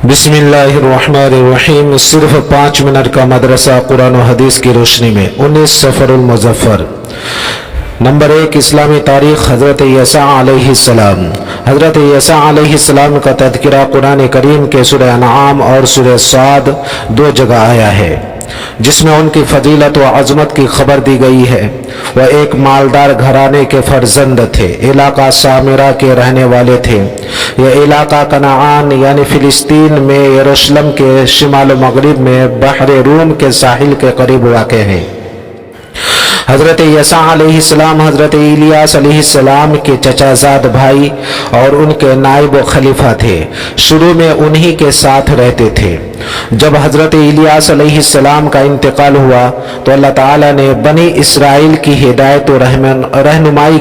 बिस्मिल्लाहिर्रहमानिर्रहीम। सिर्फ 5 मिनट का मदरसा कुरान और हदीस की रोशनी में 19 सफरुल मुज़फ़्फ़र। नंबर 1, इस्लामी तारीख़ हज़रत ईसा अलैहिस्सलाम। हज़रत ईसा अलैहिस्सलाम का तज़किरा कुरान करीम के सूरह अनआम और सूरह साद 2 जगह आया है, जिसमें उनकी फजीलत व अज़मत की खबर दी गई है। वह एक मालदार घराने के फर्जंद थे, इलाका सामिरा के रहने वाले थे। यह इलाका कनाआन यानी फ़िलिस्तीन में यरूशलेम के शिमाल मगरिब में बहर रूम के साहिल के करीब वाक़ है। हज़रत ईसा अलैहिस्सलाम हज़रत इलियास अलैहिस्सलाम के चचाज़ाद भाई और उनके नायब व खलीफा थे। शुरू में उन्हीं के साथ रहते थे। जब हज़रत इलियास अलैहिस्सलाम का इंतकाल हुआ तो अल्लाह ताला ने बनी इसराइल की हिदायत व रहनुमाई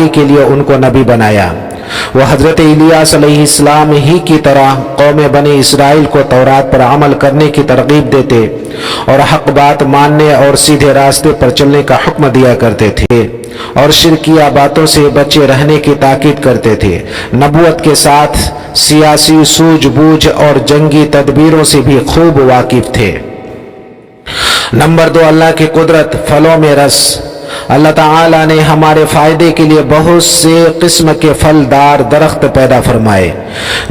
के लिए उनको नबी बनाया। वह हज़रत इलियास अलैहिस्सलाम ही की तरह कौम बनी इसराइल को तौरात पर अमल करने की तरगीब देते और हक बात मानने और सीधे रास्ते पर चलने का हुक्म दिया करते थे और शिरकिया बातों से बचे रहने की ताकीद करते थे। नबूवत के साथ सियासी सूझबूझ और जंगी तदबीरों से भी खूब वाकिफ थे। नंबर 2, अल्लाह की कुदरत, फलों में रस। अल्लाह ताला ने हमारे फ़ायदे के लिए बहुत से किस्म के फलदार दरख्त पैदा फरमाए,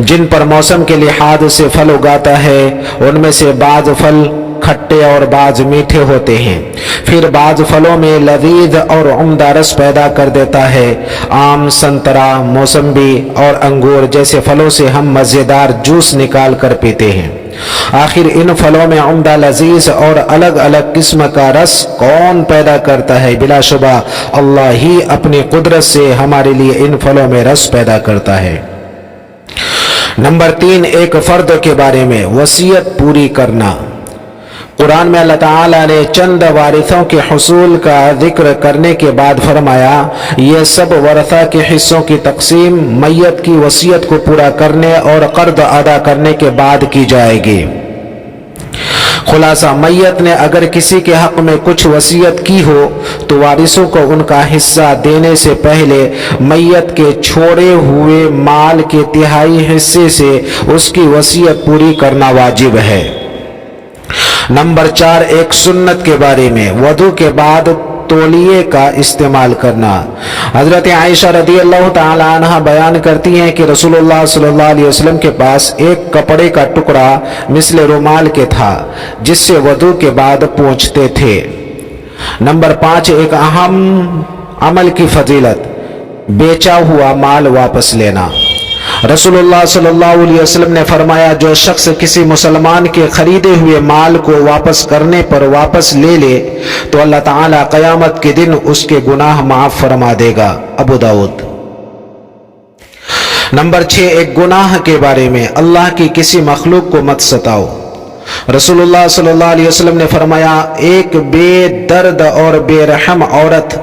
जिन पर मौसम के लिहाज से फल उगाता है। उनमें से बाज़ फल खट्टे और बाज़ मीठे होते हैं। फिर बाज़ फलों में लज़ीज़ और उम्दा रस पैदा कर देता है। आम, संतरा, मौसम्बी और अंगूर जैसे फलों से हम मज़ेदार जूस निकाल कर पीते हैं। आखिर इन फलों में उम्दा, लजीज और अलग अलग किस्म का रस कौन पैदा करता है? बिलाशुबा अल्लाह ही अपनी कुदरत से हमारे लिए इन फलों में रस पैदा करता है। नंबर 3, एक फर्द के बारे में वसीयत पूरी करना। कुरान में अल्लाह ताला ने चंद वारिसों के हुसूल का जिक्र करने के बाद फरमाया, ये सब वरसा के हिस्सों की तकसीम मैयत की वसीयत को पूरा करने और कर्ज अदा करने के बाद की जाएगी। खुलासा, मैयत ने अगर किसी के हक में कुछ वसीयत की हो तो वारिसों को उनका हिस्सा देने से पहले मैयत के छोड़े हुए माल के तिहाई हिस्से से उसकी वसीयत पूरी करना वाजिब है। नंबर 4, एक सुन्नत के बारे में वधू के बाद तौलिए का इस्तेमाल करना। हज़रत आयशा रज़ियल्लाहु ताला अन्हा बयान करती हैं कि रसूलुल्लाह सल्लल्लाहु अलैहि वसल्लम के पास एक कपड़े का टुकड़ा मिस्ल रुमाल के था, जिससे वधू के बाद पोंछते थे। नंबर 5, एक अहम अमल की फजीलत, बेचा हुआ माल वापस लेना। रसूलुल्लाह सल्लल्लाहु अलैहि वसल्लम ने फरमाया, जो शख्स किसी मुसलमान के खरीदे हुए माल को वापस करने पर वापस ले ले तो अल्लाह ताला क़यामत के दिन उसके गुनाह माफ फरमा देगा। अबू दाऊद। नंबर 6, एक गुनाह के बारे में, अल्लाह की किसी मखलूक को मत सताओ। रसूलुल्लाह सल्लल्लाहु अलैहि वसल्लम ने फरमाया, एक बेदर्द और बेरहम औरत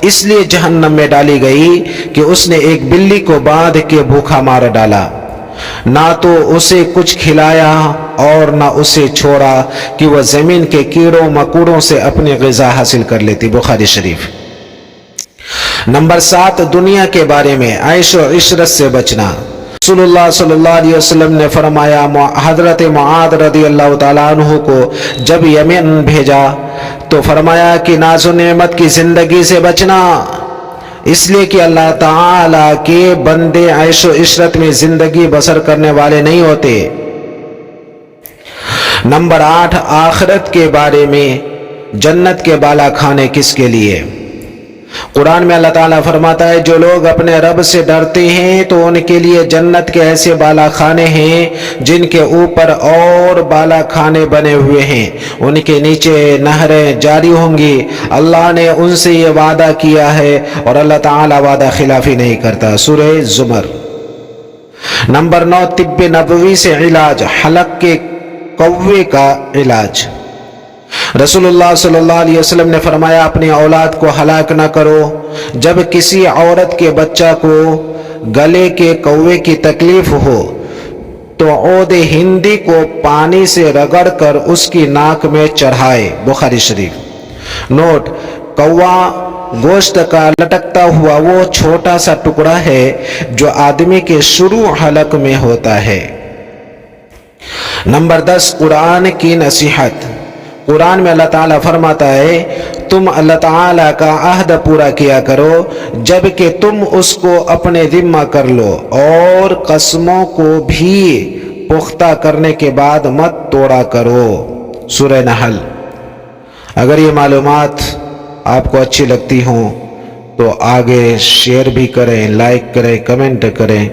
इसलिए जहन्नम में डाली गई कि उसने एक बिल्ली को बांध के भूखा मार डाला। ना तो उसे कुछ खिलाया और ना उसे छोड़ा कि वह जमीन के कीड़ों मकोड़ों से अपनी ग़िज़ा हासिल कर लेती। बुखारी शरीफ। नंबर 7, दुनिया के बारे में ऐश और इशरत से बचना। रसूलुल्लाह सल्लल्लाहु अलैहि वसल्लम ने फरमाया, हज़रत मुआद रज़ियल्लाहु ताला अन्हु को जब यमन भेजा तो फरमाया कि नाज़ो नेमत की जिंदगी से बचना, इसलिए कि अल्लाह ताला के बंदे ऐशो इशरत में जिंदगी बसर करने वाले नहीं होते। नंबर 8, आखिरत के बारे में, जन्नत के बाला खाने किसके लिए? कुरान में अल्लाह ताला फरमाता है, जो लोग अपने रब से डरते हैं तो उनके लिए जन्नत के ऐसे बाला खाने हैं जिनके ऊपर और बाला खाने बने हुए हैं, उनके नीचे नहरें जारी होंगी। अल्लाह ने उनसे ये वादा किया है और अल्लाह ताला वादा खिलाफी नहीं करता। सूरह ज़ुमर। नंबर 9, तिब्ब नबवी से इलाज, हलक के कौवे का इलाज। रसूलुल्लाह सल्लल्लाहु अलैहि वसल्लम ने फरमाया, अपनी औलाद को हलाक न करो। जब किसी औरत के बच्चा को गले के कौवे की तकलीफ हो तो औद हिंदी को पानी से रगड़कर उसकी नाक में चढ़ाए। बुखारी शरीफ। नोट, कौवा गोश्त का लटकता हुआ वो छोटा सा टुकड़ा है जो आदमी के शुरू हलक में होता है। नंबर 10, कुरान की नसीहत। कुरान में अल्लाह ताला फरमाता है, तुम अल्लाह ताला का अहद पूरा किया करो जबकि तुम उसको अपने जिम्मा कर लो, और कसमों को भी पुख्ता करने के बाद मत तोड़ा करो। सूरह नहल। अगर ये मालूमात आपको अच्छी लगती हों तो आगे शेयर भी करें, लाइक करें, कमेंट करें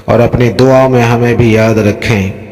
और अपनी दुआओं में हमें भी याद रखें।